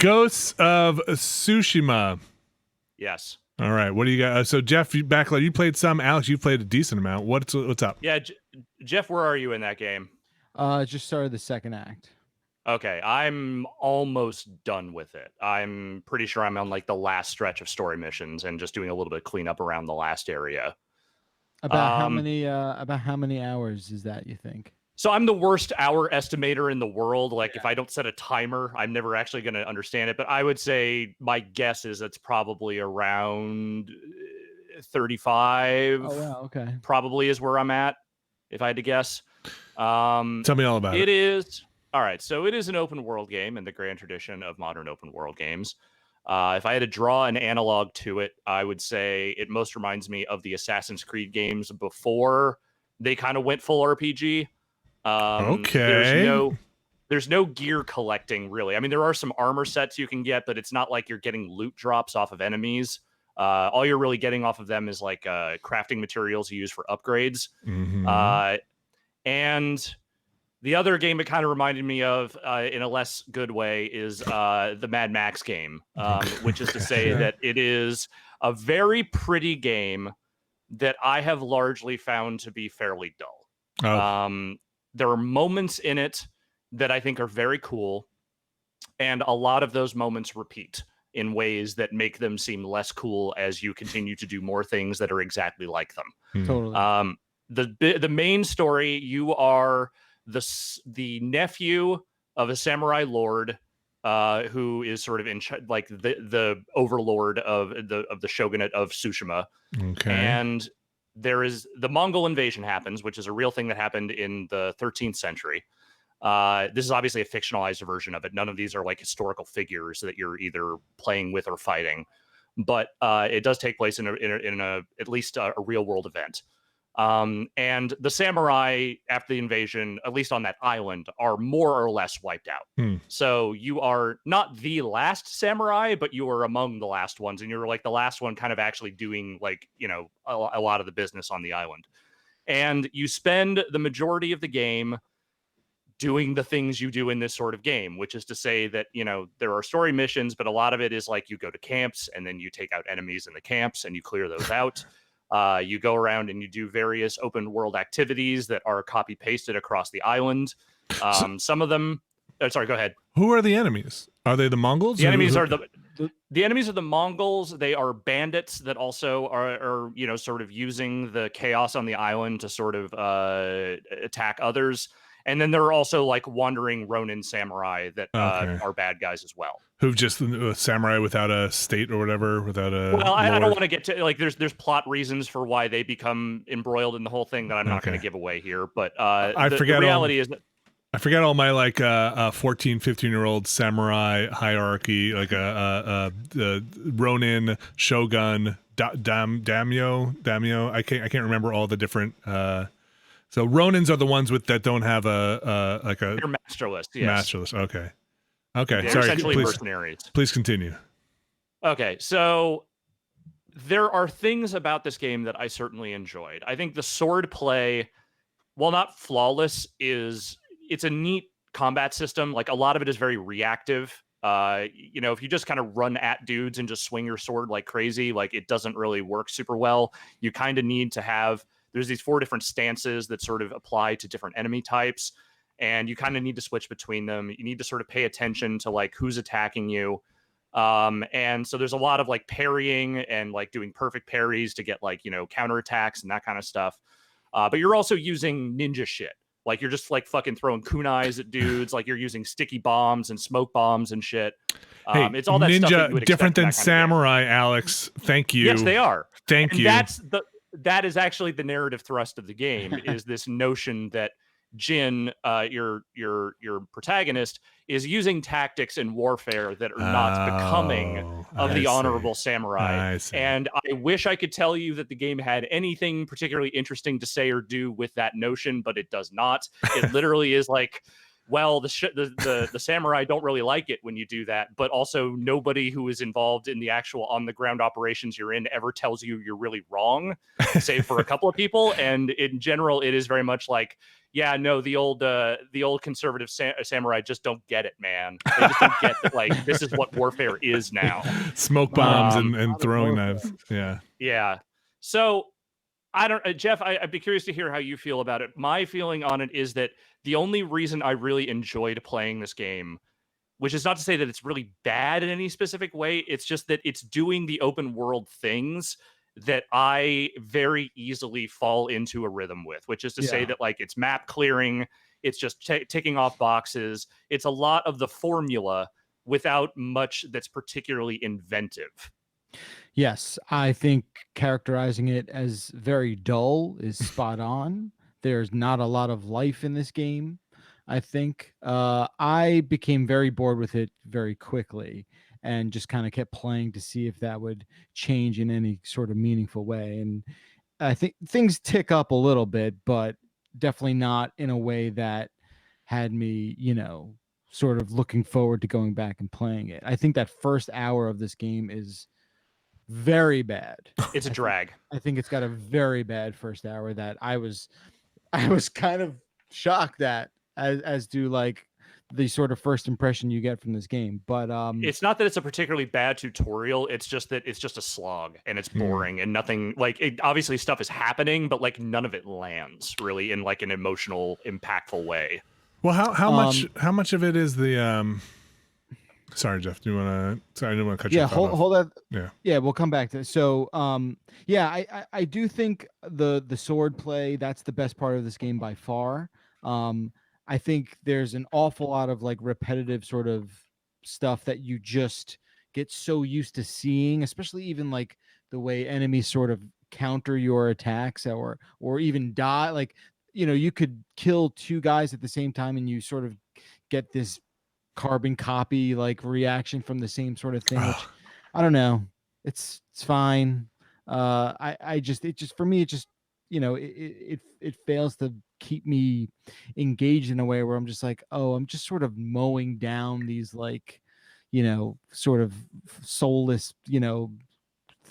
Ghosts of Tsushima. Yes. All right. What do you got? So Jeff, you played some. Alex, you played a decent amount. What's up? Yeah, Jeff, where are you in that game? Just started the second act. Okay, I'm almost done with it. I'm pretty sure I'm on like the last stretch of story missions and just doing a little bit of cleanup around the last area. About how many hours is that, you think? So I'm the worst hour estimator in the world. Like, if I don't set a timer, I'm never actually going to understand it. But I would say my guess is it's probably around 35. Oh, wow. Okay. Probably is where I'm at, if I had to guess. Tell me all about it. It is. All right. So it is an open world game in the grand tradition of modern open world games. If I had to draw an analog to it, I would say it most reminds me of the Assassin's Creed games before they kind of went full RPG. Okay. There's no gear collecting, really. I mean, there are some armor sets you can get, but it's not like you're getting loot drops off of enemies. All you're really getting off of them is like crafting materials you use for upgrades. Mm-hmm. And the other game it kind of reminded me of, in a less good way, is the Mad Max game, which is to say that it is a very pretty game that I have largely found to be fairly dull. Oh. There are moments in it that I think are very cool, and a lot of those moments repeat in ways that make them seem less cool as you continue to do more things that are exactly like them. Totally. The main story, you are the nephew of a samurai lord who is sort of in like the overlord of the shogunate of Tsushima. Okay. And there is the Mongol invasion happens, which is a real thing that happened in the 13th century. This is obviously a fictionalized version of it. None of these are like historical figures that you're either playing with or fighting, but it does take place in a at least a real world event. And the samurai after the invasion, at least on that island, are more or less wiped out. So you are not the last samurai, but you are among the last ones, and you're like the last one kind of actually doing like, you know, a lot of the business on the island. And you spend the majority of the game doing the things you do in this sort of game, which is to say that, you know, there are story missions, but a lot of it is like you go to camps and then you take out enemies in the camps and you clear those out. You go around and you do various open world activities that are copy pasted across the island. Some of them. Sorry, go ahead. Who are the enemies? Are they the Mongols? The enemies are the enemies are the Mongols. They are bandits that also are you know, sort of using the chaos on the island to sort of attack others. And then there are also like wandering Ronin samurai that are bad guys as well. Who've just a samurai without a state or whatever, without a. Well, I don't want to get to like there's plot reasons for why they become embroiled in the whole thing that I'm not going to give away here. But the reality is that I forget all my like 14, 15-year-old samurai hierarchy, like the Ronin, Shogun, Daimyo. I can't remember all the different. So Ronins are the ones that don't have a like a. They're masterless. Yes. Masterless. Okay. Okay. They're sorry. Essentially mercenaries. Please continue. Okay, so there are things about this game that I certainly enjoyed. I think the sword play, while not flawless, it's a neat combat system. Like a lot of it is very reactive. You know, if you just kind of run at dudes and just swing your sword like crazy, like it doesn't really work super well. You kind of need to have. There's these 4 different stances that sort of apply to different enemy types, and you kind of need to switch between them. You need to sort of pay attention to like who's attacking you. And so there's a lot of like parrying and like doing perfect parries to get like, you know, counterattacks and that kind of stuff. But you're also using ninja shit. Like you're just like fucking throwing kunais at dudes. Like you're using sticky bombs and smoke bombs and shit. Hey, it's all that ninja, stuff that you would different than kind of samurai, Alex. Thank you. Yes, they are. Thank you. That is actually the narrative thrust of the game is this notion that Jin, your protagonist, is using tactics in warfare that are not becoming of the honorable samurai. And I wish I could tell you that the game had anything particularly interesting to say or do with that notion, but it does not. It literally is like well, the samurai don't really like it when you do that, but also nobody who is involved in the actual on the ground operations you're in ever tells you you're really wrong, save for a couple of people. And in general, it is very much like, yeah, no, the old conservative samurai just don't get it, man. They just don't get that, like, this is what warfare is now. Smoke bombs and throwing knives. Yeah. So I don't, Jeff, I'd be curious to hear how you feel about it. My feeling on it is that the only reason I really enjoyed playing this game, which is not to say that it's really bad in any specific way, it's just that it's doing the open world things that I very easily fall into a rhythm with, which is to say that, like, it's map clearing, it's just ticking off boxes. It's a lot of the formula without much that's particularly inventive. Yes, I think characterizing it as very dull is spot on. There's not a lot of life in this game. I think I became very bored with it very quickly and just kind of kept playing to see if that would change in any sort of meaningful way. And I think things tick up a little bit, but definitely not in a way that had me, sort of looking forward to going back and playing it. I think that first hour of this game is very bad. It's a drag. I think it's got a very bad first hour that I was kind of shocked at, as do like the sort of first impression you get from this game. But it's not that it's a particularly bad tutorial, it's just that it's just a slog and it's boring and nothing, like, obviously stuff is happening, but like none of it lands really in like an emotional, impactful way. Well, how much of it is the sorry, Jeff, do you want to? Sorry, I didn't want to cut you off. Hold that. Yeah, we'll come back to it. So, I do think the sword play, that's the best part of this game by far. I think there's an awful lot of like repetitive sort of stuff that you just get so used to seeing, especially even like the way enemies sort of counter your attacks or even die. Like, you could kill two guys at the same time and you sort of get this carbon copy like reaction from the same sort of thing, which I don't know. It's fine. It just for me, it just, it fails to keep me engaged in a way where I'm just like, oh, I'm just sort of mowing down these like, sort of soulless,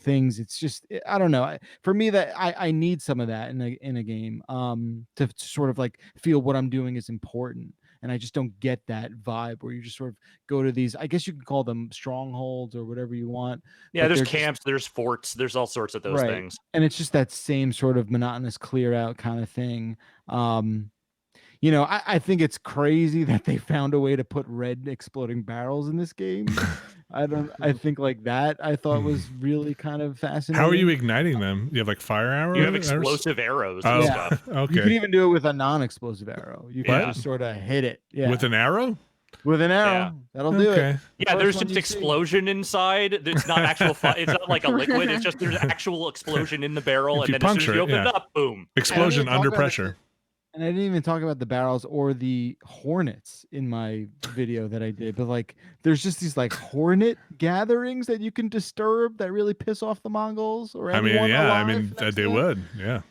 things. It's just, I don't know. For me, that I need some of that in a game to sort of like feel what I'm doing is important. And I just don't get that vibe where you just sort of go to these, I guess you can call them strongholds or whatever you want. Yeah, there's camps, there's forts, there's all sorts of those things. And it's just that same sort of monotonous clear out kind of thing. I think it's crazy that they found a way to put red exploding barrels in this game. I think like that I thought was really kind of fascinating. How are you igniting them? You have like fire arrows? You have explosive arrows and stuff. Okay. You can even do it with a non-explosive arrow. You can just sort of hit it. Yeah. With an arrow? With an arrow. That'll do it. Yeah, there's just explosion inside. It's not actual it's not like a liquid. It's just there's actual explosion in the barrel, and then as soon as you open it up, boom. Explosion under pressure. And I didn't even talk about the barrels or the hornets in my video that I did, but like there's just these like hornet gatherings that you can disturb that really piss off the Mongols or anyone alive. They would. Yeah.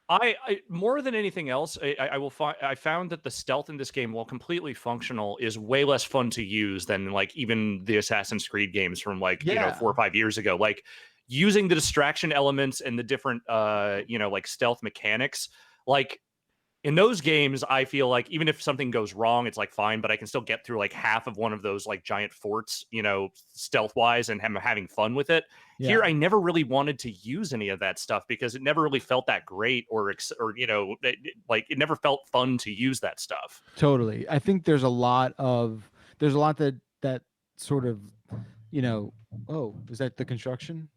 I more than anything else, I found that the stealth in this game, while completely functional, is way less fun to use than like even the Assassin's Creed games from like 4 or 5 years ago. Like using the distraction elements and the different like stealth mechanics, like in those games, I feel like even if something goes wrong, it's like fine, but I can still get through like half of one of those like giant forts, stealth wise, and having fun with it. Yeah. Here, I never really wanted to use any of that stuff because it never really felt that great, or it never felt fun to use that stuff. Totally, I think there's a lot that sort of, Oh, is that the construction?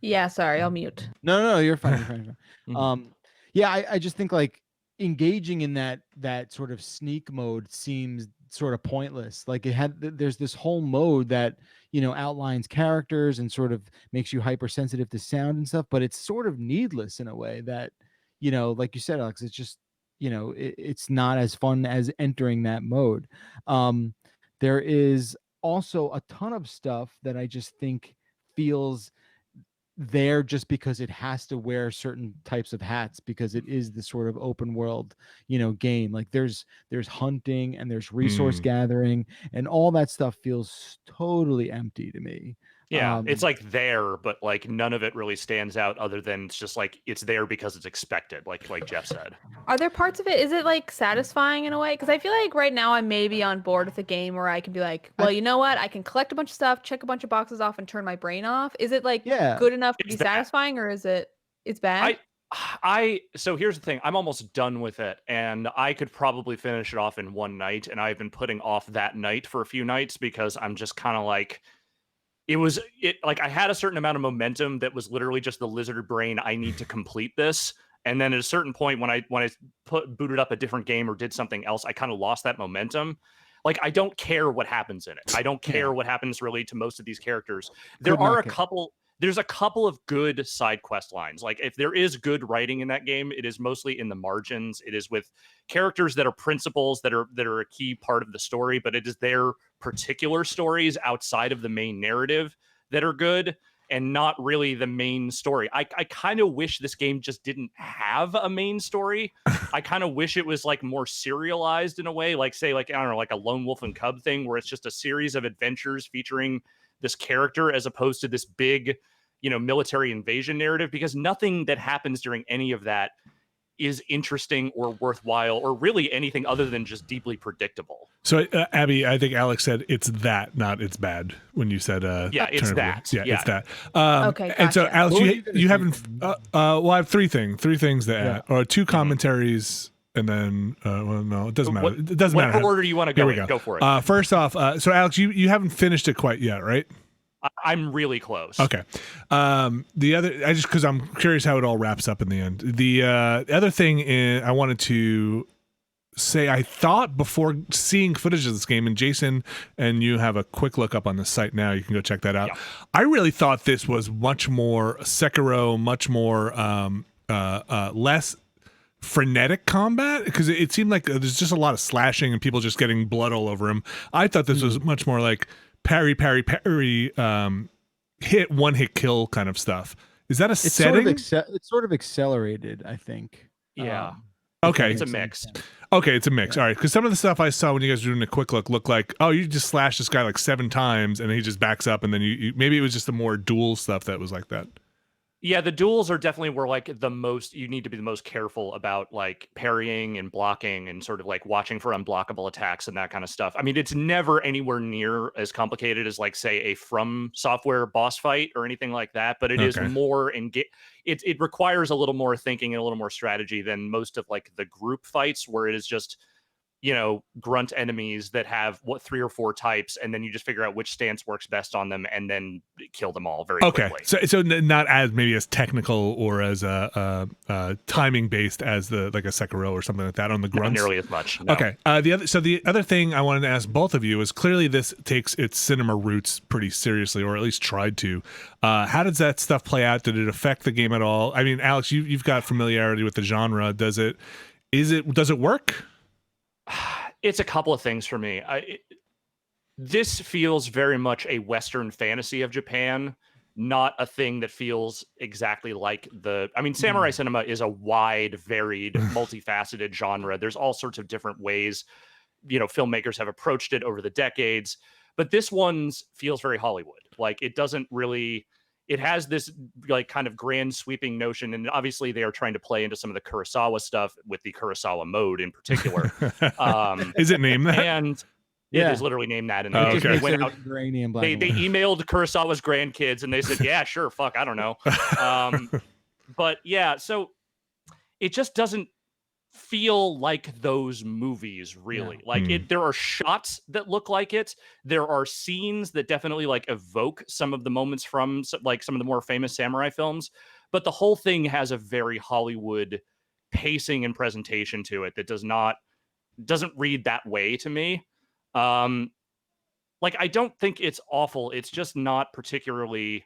Yeah, sorry, I'll mute. No, you're fine. You're fine. Mm-hmm. I just think like engaging in that sort of sneak mode seems sort of pointless. Like there's this whole mode that outlines characters and sort of makes you hypersensitive to sound and stuff, but it's sort of needless in a way that like you said, Alex, it's just it's not as fun as entering that mode. There is also a ton of stuff that I just think feels there just because it has to wear certain types of hats because it is the sort of open world, game. Like there's hunting and there's resource gathering, and all that stuff feels totally empty to me. Yeah, it's like there, but like none of it really stands out other than it's just like it's there because it's expected, like Jeff said. Are there parts of it? Is it like satisfying in a way? Because I feel like right now I'm maybe on board with a game where I can be like, well, you know what? I can collect a bunch of stuff, check a bunch of boxes off, and turn my brain off. Is it like good enough to be satisfying, or is it's bad? So here's the thing. I'm almost done with it, and I could probably finish it off in one night, and I've been putting off that night for a few nights because I'm just kind of like, like I had a certain amount of momentum that was literally just the lizard brain. I need to complete this. And then at a certain point when I booted up a different game or did something else, I kind of lost that momentum. Like, I don't care what happens in it. I don't care what happens really to most of these characters. There's a couple of good side quest lines. Like, if there is good writing in that game, it is mostly in the margins. It is with characters that are principals that are a key part of the story, but it is their particular stories outside of the main narrative that are good and not really the main story. I kind of wish this game just didn't have a main story. I kind of wish it was like more serialized in a way, like say like, I don't know, like a Lone Wolf and Cub thing where it's just a series of adventures featuring this character as opposed to this big, military invasion narrative, because nothing that happens during any of that is interesting or worthwhile or really anything other than just deeply predictable. So Abby, I think Alex said it's that, not it's bad when you said it's that. It's that. Okay, gotcha. And so Alex, you haven't well, I have three things to add, or two commentaries. And then, well, no, it doesn't matter. It doesn't matter. What order do you want to go in? Go for it. First off, so Alex, you haven't finished it quite yet, right? I'm really close. Okay. The other, because I'm curious how it all wraps up in the end. The other thing I wanted to say, I thought before seeing footage of this game, and Jason and you have a quick look up on the site now, you can go check that out. Yeah. I really thought this was much more Sekiro, much more less frenetic combat, because it seemed like there's just a lot of slashing and people just getting blood all over him. I thought this was much more like parry, one hit kill kind of stuff. Is that a setting? It's sort of accelerated, I think. Yeah. Okay. It's a mix. Okay, it's a mix. All right, because some of the stuff I saw when you guys were doing a quick look looked like, oh, you just slash this guy like 7 times and he just backs up, and then you maybe it was just the more dual stuff that was like that. Yeah, the duels are definitely where like you need to be the most careful about like parrying and blocking and sort of like watching for unblockable attacks and that kind of stuff. I mean, it's never anywhere near as complicated as like say a From Software boss fight or anything like that, but it is more it requires a little more thinking and a little more strategy than most of like the group fights where it is just grunt enemies that have 3 or 4 types, and then you just figure out which stance works best on them and then kill them all very quickly. So not as maybe as technical or as timing based as like a Sekiro or something like that on the grunts. Not nearly as much. No. Okay. The other thing I wanted to ask both of you is, clearly this takes its cinema roots pretty seriously, or at least tried to. How does that stuff play out? Did it affect the game at all? I mean, Alex, you've got familiarity with the genre. Does it work? It's a couple of things for me. This feels very much a Western fantasy of Japan, not a thing that feels exactly like samurai cinema is a wide, varied, multifaceted genre. There's all sorts of different ways, filmmakers have approached it over the decades, but this one feels very Hollywood. Like, it doesn't really... It has this like kind of grand sweeping notion, and obviously they are trying to play into some of the Kurosawa stuff with the Kurosawa mode in particular. Is it named that? And it is literally named that. And they went out. They emailed Kurosawa's grandkids, and they said, "Yeah, sure, fuck, I don't know." But yeah, so it just doesn't feel like those movies really. There are shots that look like it. There are scenes that definitely like evoke some of the moments from like some of the more famous samurai films, but the whole thing has a very Hollywood pacing and presentation to it that doesn't read that way to me. I don't think it's awful. It's just not particularly...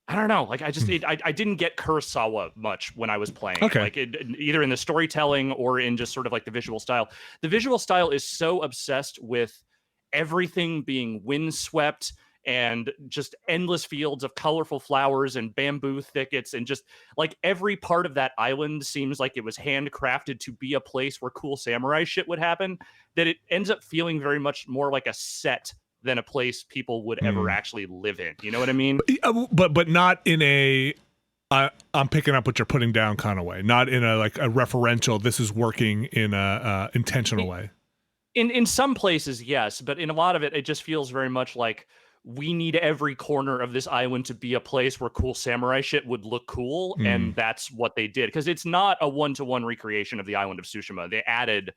I don't know. Like, I didn't get Kurosawa much when I was playing. Okay. Like, either in the storytelling or in just sort of like the visual style. The visual style is so obsessed with everything being windswept and just endless fields of colorful flowers and bamboo thickets, and just like every part of that island seems like it was handcrafted to be a place where cool samurai shit would happen, that it ends up feeling very much more like a set than a place people would ever actually live in. You know what I mean? But not in a I'm picking up what you're putting down kind of way, not in a like a referential, this is working in a intentional way. In some places, yes, but in a lot of it, it just feels very much like we need every corner of this island to be a place where cool samurai shit would look cool, and that's what they did. Because it's not a one-to-one recreation of the island of Tsushima. They added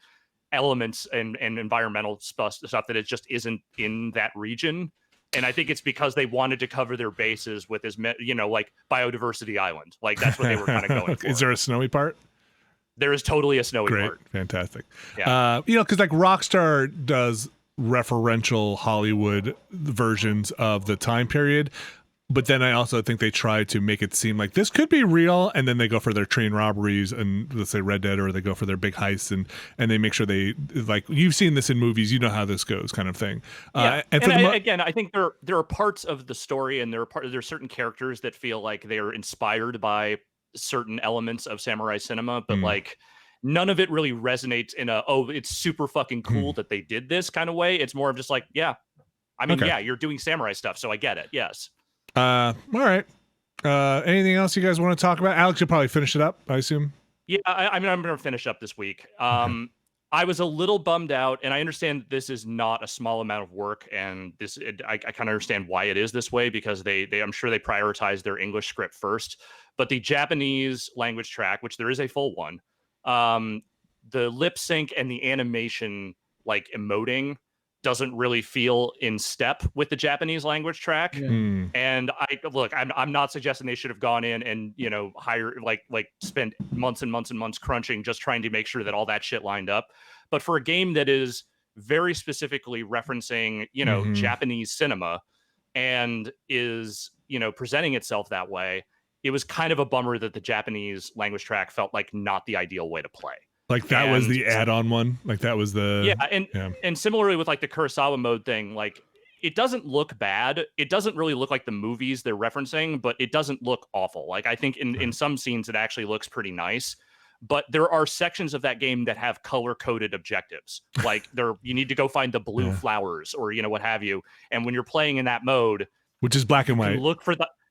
elements and environmental stuff that it just isn't in that region. And I think it's because they wanted to cover their bases with like biodiversity island. Like that's what they were kind of going for. Is there a snowy part? There is totally a snowy Great. part. Fantastic. Yeah. Because like Rockstar does referential Hollywood versions of the time period, but then I also think they try to make it seem like this could be real, and then they go for their train robberies and let's say Red Dead, or they go for their big heists, and they make sure they, like, you've seen this in movies, you know how this goes, kind of thing. Yeah. Again, I think there are parts of the story, and there are certain characters that feel like they are inspired by certain elements of samurai cinema, but like none of it really resonates in it's super fucking cool that they did this kind of way. It's more of just like, yeah, I mean, yeah, you're doing samurai stuff, so I get it. Yes. All right. Anything else you guys want to talk about? Alex, you'll probably finish it up, I assume. Yeah, I mean, I'm going to finish up this week. I was a little bummed out, and I understand this is not a small amount of work, and I kind of understand why it is this way, because I'm sure they prioritize their English script first, but the Japanese language track, which there is a full one, the lip sync and the animation, like emoting, doesn't really feel in step with the Japanese language track. And I'm not suggesting they should have gone in and, hire spend months and months and months crunching, just trying to make sure that all that shit lined up. But for a game that is very specifically referencing, Japanese cinema, and is, presenting itself that way, it was kind of a bummer that the Japanese language track felt like not the ideal way to play. Like that was the add-on one. Like that was the and similarly with like the Kurosawa mode thing, like it doesn't look bad. It doesn't really look like the movies they're referencing, but it doesn't look awful. Like I think in some scenes it actually looks pretty nice. But there are sections of that game that have color-coded objectives. Like you need to go find the blue flowers, or what have you. And when you're playing in that mode, which is black and white,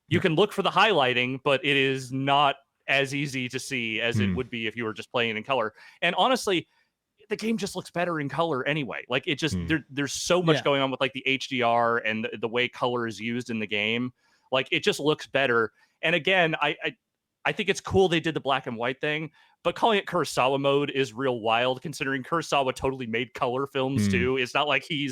you can look for the highlighting, but it is not as easy to see as it would be if you were just playing in color. And honestly, the game just looks better in color anyway. Like it just there's so much going on with like the HDR and the way color is used in the game. Like it just looks better. And again, I think it's cool they did the black and white thing, but calling it Kurosawa mode is real wild, considering Kurosawa totally made color films too. It's not like he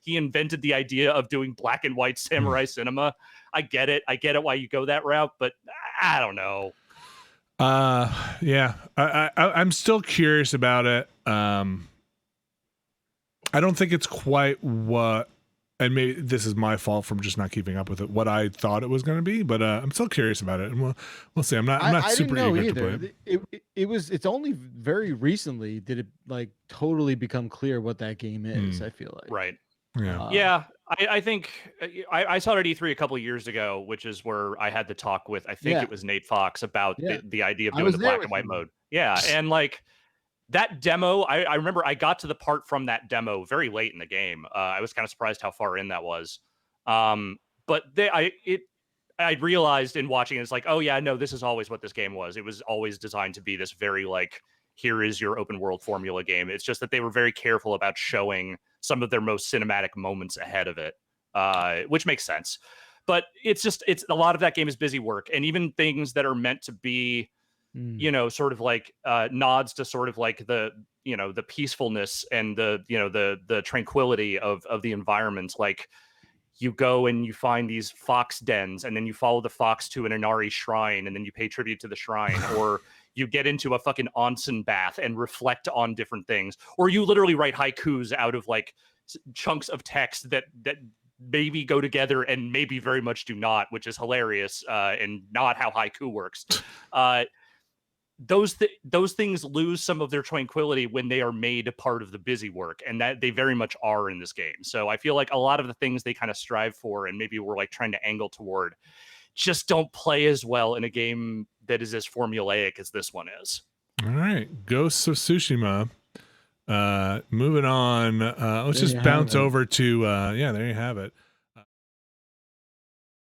invented the idea of doing black and white samurai cinema. I get it why you go that route, but I don't know. I'm still curious about it. I don't think it's quite what, and maybe this is my fault from just not keeping up with it, what I thought it was going to be, but I'm still curious about it, and we'll see. I'm not super eager to play it. It's only very recently did it like totally become clear what that game is. I feel like right. Yeah. I think I saw it at E3 a couple of years ago, which is where I had the talk with, I think it was Nate Fox, about the idea of doing the black and white mode. Yeah. And like that demo, I remember I got to the part from that demo very late in the game. I was kind of surprised how far in that was. But I realized in watching it, it's like, oh yeah, no, this is always what this game was. It was always designed to be this very like, here is your open world formula game. It's just that they were very careful about showing some of their most cinematic moments ahead of it, which makes sense. But it's a lot of that game is busy work, and even things that are meant to be, sort of like nods to sort of like the peacefulness and the tranquility of the environment. Like you go and you find these fox dens, and then you follow the fox to an Inari shrine, and then you pay tribute to the shrine, or you get into a fucking onsen bath and reflect on different things, or you literally write haikus out of like chunks of text that maybe go together and maybe very much do not, which is hilarious and not how haiku works. those things lose some of their tranquility when they are made a part of the busy work, and that they very much are in this game. So I feel like a lot of the things they kind of strive for, and maybe we're like trying to angle toward, just don't play as well in a game that is as formulaic as this one is. All right, Ghost of Tsushima. Moving on. Let's just bounce over to there you have it.